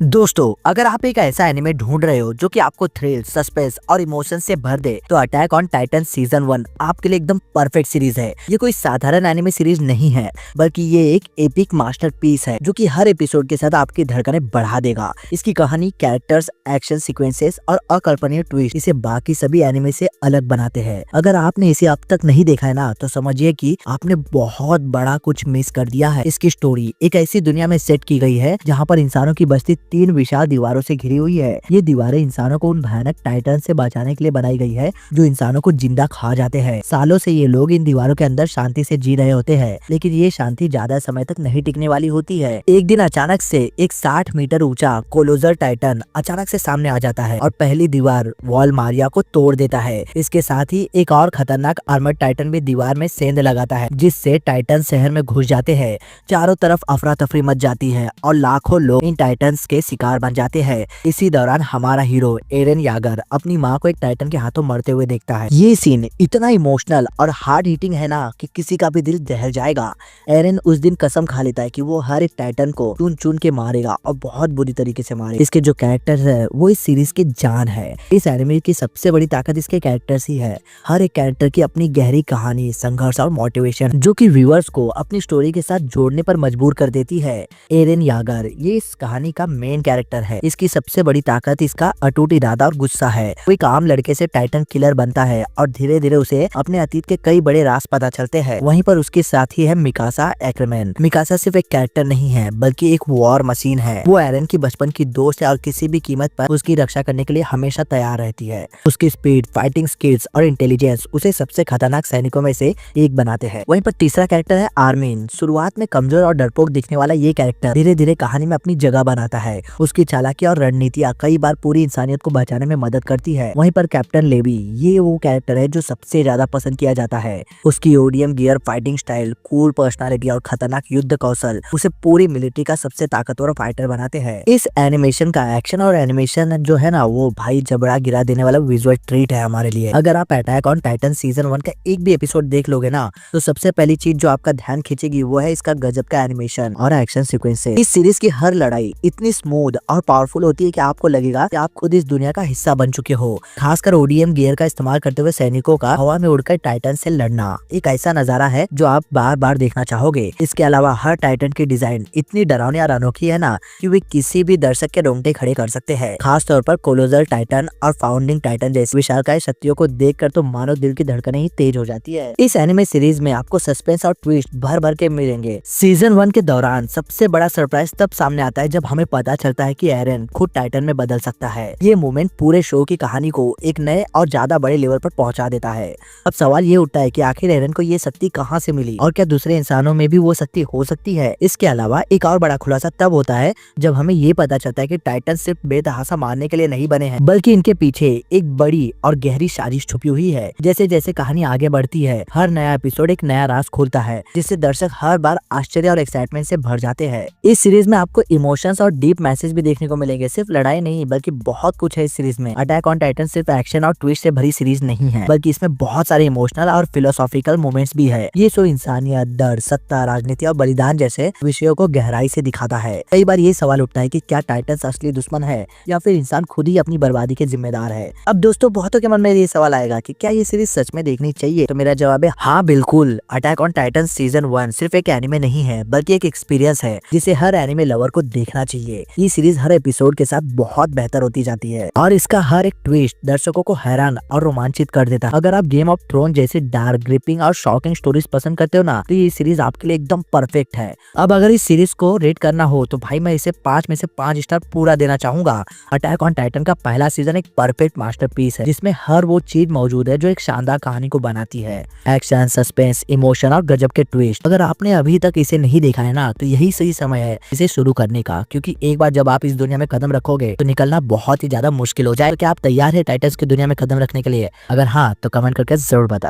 दोस्तों, अगर आप एक ऐसा एनिमे ढूंढ रहे हो जो कि आपको थ्रिल, सस्पेंस और इमोशन से भर दे, तो अटैक ऑन टाइटन सीजन 1 आपके लिए एकदम परफेक्ट सीरीज है। ये कोई साधारण एनिमे सीरीज नहीं है, बल्कि ये एक एपिक मास्टरपीस है जो कि हर एपिसोड के साथ आपकी धड़कनें बढ़ा देगा। इसकी कहानी, कैरेक्टर्स, एक्शन सीक्वेंसेस और अकल्पनीय ट्विस्ट इसे बाकी सभी एनिमे से अलग बनाते हैं। अगर आपने इसे अब तक नहीं देखा है ना, तो समझिए कि आपने बहुत बड़ा कुछ मिस कर दिया है। इसकी स्टोरी एक ऐसी दुनिया में सेट की गई है जहाँ पर इंसानों की बस्ती 3 विशाल दीवारों से घिरी हुई है। ये दीवारें इंसानों को उन भयानक टाइटन से बचाने के लिए बनाई गई है जो इंसानों को जिंदा खा जाते हैं। सालों से ये लोग इन दीवारों के अंदर शांति से जी रहे होते हैं, लेकिन ये शांति ज्यादा समय तक नहीं टिकने वाली होती है। एक दिन अचानक से एक 60 मीटर ऊंचा कोलोजर टाइटन अचानक से सामने आ जाता है और पहली दीवार वॉल मारिया को तोड़ देता है। इसके साथ ही एक और खतरनाक आर्मर्ड टाइटन भी दीवार में सेंध लगाता है, जिससे टाइटन शहर में घुस जाते हैं। चारों तरफ अफरा तफरी मच जाती है और लाखों लोग इन टाइटन्स के शिकार बन जाते हैं। इसी दौरान हमारा हीरो एरन यागर अपनी माँ को एक टाइटन के हाथों मरते हुए देखता है। ये सीन इतना इमोशनल और हार्ड हिटिंग है ना कि किसी का भी दिल दहल जाएगा। एरन उस दिन कसम खा लेता है कि वो हर एक टाइटन को चुन चुन के मारेगा और बहुत बुरी तरीके से मारेगा। इसके जो कैरेक्टर्स है वो इस सीरीज की जान है। इस एनिमे की सबसे बड़ी ताकत इसके कैरेक्टर्स ही है। हर एक कैरेक्टर की अपनी गहरी कहानी, संघर्ष और मोटिवेशन जो कि व्यूअर्स को अपनी स्टोरी के साथ जोड़ने पर मजबूर कर देती है। एरन यागर ये इस कहानी का मेन कैरेक्टर है। इसकी सबसे बड़ी ताकत इसका अटूट इरादा और गुस्सा है। वो एक आम लड़के से टाइटन किलर बनता है और धीरे धीरे उसे अपने अतीत के कई बड़े राज पता चलते हैं। वहीं पर उसके साथ ही है मिकासा एक्रमैन। मिकासा सिर्फ एक कैरेक्टर नहीं है, बल्कि एक वॉर मशीन है। वो एरन की बचपन की दोस्त है और किसी भी कीमत पर उसकी रक्षा करने के लिए हमेशा तैयार रहती है। उसकी स्पीड, फाइटिंग स्किल्स और इंटेलिजेंस उसे सबसे खतरनाक सैनिकों में से एक बनाते हैं। वहीं पर तीसरा कैरेक्टर है आर्मिन। शुरुआत में कमजोर और डरपोक दिखने वाला ये कैरेक्टर धीरे धीरे कहानी में अपनी जगह बनाता है। उसकी चालाकी और रणनीतियां कई बार पूरी इंसानियत को बचाने में मदद करती है। वहीं पर कैप्टन लेवी ये वो कैरेक्टर है जो सबसे ज्यादा पसंद किया जाता है। उसकी ODM gear, fighting style, cool personality और खतरनाक युद्ध कौशल उसे पूरी मिलिट्री का सबसे ताकतवर फाइटर बनाते हैं। इस एनिमेशन का एक्शन और एनिमेशन जो है ना, वो भाई जबड़ा गिरा देने वाला विजुअल ट्रीट है हमारे लिए। अगर आप अटैक ऑन टाइटन सीजन 1 का एक भी एपिसोड देख लोगे ना, तो सबसे पहली चीज जो आपका ध्यान खींचेगी वो है इसका गजब का एनिमेशन और एक्शन सीक्वेंसेस। इस सीरीज की हर लड़ाई इतनी स्मूथ और पावरफुल होती है कि आपको लगेगा कि आप खुद इस दुनिया का हिस्सा बन चुके हो। खासकर ओडीएम गियर का इस्तेमाल करते हुए सैनिकों का हवा में उड़कर टाइटन से लड़ना एक ऐसा नजारा है जो आप बार बार देखना चाहोगे। इसके अलावा हर टाइटन की डिजाइन इतनी डरावनी और अनोखी है ना कि वे किसी भी दर्शक के रोंगटे खड़े कर सकते हैं। खास तौर पर कोलोजल टाइटन और फाउंडिंग टाइटन जैसी विशालकाय शक्तियों को देखकर तो मानो दिल की धड़कनें ही तेज हो जाती है। इस एनिमे सीरीज में आपको सस्पेंस और ट्विस्ट भर भर के मिलेंगे। सीजन 1 के दौरान सबसे बड़ा सरप्राइज तब सामने आता है जब हमें पता चलता है कि एरन खुद टाइटन में बदल सकता है। ये मोमेंट पूरे शो की कहानी को एक नए और ज्यादा बड़े लेवल पर पहुंचा देता है। अब सवाल ये उठता है कि आखिर एरन को ये शक्ति कहां से मिली और क्या दूसरे इंसानों में भी वो शक्ति हो सकती है। इसके अलावा एक और बड़ा खुलासा तब होता है जब हमें ये पता चलता है कि टाइटन सिर्फ बेतहाशा मारने के लिए नहीं बने हैं, बल्कि इनके पीछे एक बड़ी और गहरी साजिश छुपी हुई है। जैसे जैसे कहानी आगे बढ़ती है, हर नया एपिसोड एक नया राज खोलता है, जिससे दर्शक हर बार आश्चर्य और एक्साइटमेंट से भर जाते हैं। इस सीरीज में आपको इमोशंस और डीप मैसेज भी देखने को मिलेंगे। सिर्फ लड़ाई नहीं, बल्कि बहुत कुछ है इस सीरीज में। अटैक ऑन टाइटन सिर्फ एक्शन और ट्विस्ट से भरी सीरीज नहीं है, बल्कि इसमें बहुत सारे इमोशनल और फिलोसॉफिकल मोमेंट्स भी है। ये शो इंसानियत, डर, सत्ता, राजनीति और बलिदान जैसे विषयों को गहराई से दिखाता है। कई बार ये सवाल उठता है कि क्या टाइटन्स असली दुश्मन है या फिर इंसान खुद ही अपनी बर्बादी के जिम्मेदार है। अब दोस्तों, बहुतों के मन में ये सवाल आएगा कि क्या ये सीरीज सच में देखनी चाहिए? तो मेरा जवाब है हाँ, बिल्कुल। अटैक ऑन टाइटन सीजन 1 सिर्फ एक एनिमे नहीं है, बल्कि एक एक्सपीरियंस है जिसे हर एनिमे लवर को देखना चाहिए। ये सीरीज हर एपिसोड के साथ बहुत बेहतर होती जाती है और इसका हर एक ट्विस्ट दर्शकों को हैरान और रोमांचित कर देता है। अगर आप गेम ऑफ थ्रोन जैसे डार्क, ग्रिपिंग और शॉकिंग स्टोरीज पसंद करते हो ना, तो ये सीरीज आपके लिए एकदम परफेक्ट है। अब अगर इस सीरीज को रेट करना हो तो भाई मैं इसे 5 में से 5 स्टार पूरा देना चाहूंगा। अटैक ऑन टाइटन का पहला सीजन एक परफेक्ट मास्टरपीस है जिसमें हर वो चीज मौजूद है जो एक शानदार कहानी को बनाती है। एक्शन, सस्पेंस, इमोशन और गजब के ट्विस्ट। अगर आपने अभी तक इसे नहीं देखा है ना, तो यही सही समय है इसे शुरू करने का, क्योंकि एक बार जब आप इस दुनिया में कदम रखोगे तो निकलना बहुत ही ज्यादा मुश्किल हो जाए। तो क्या आप तैयार है टाइटन्स की दुनिया में कदम रखने के लिए? अगर हाँ, तो कमेंट करके जरूर बता।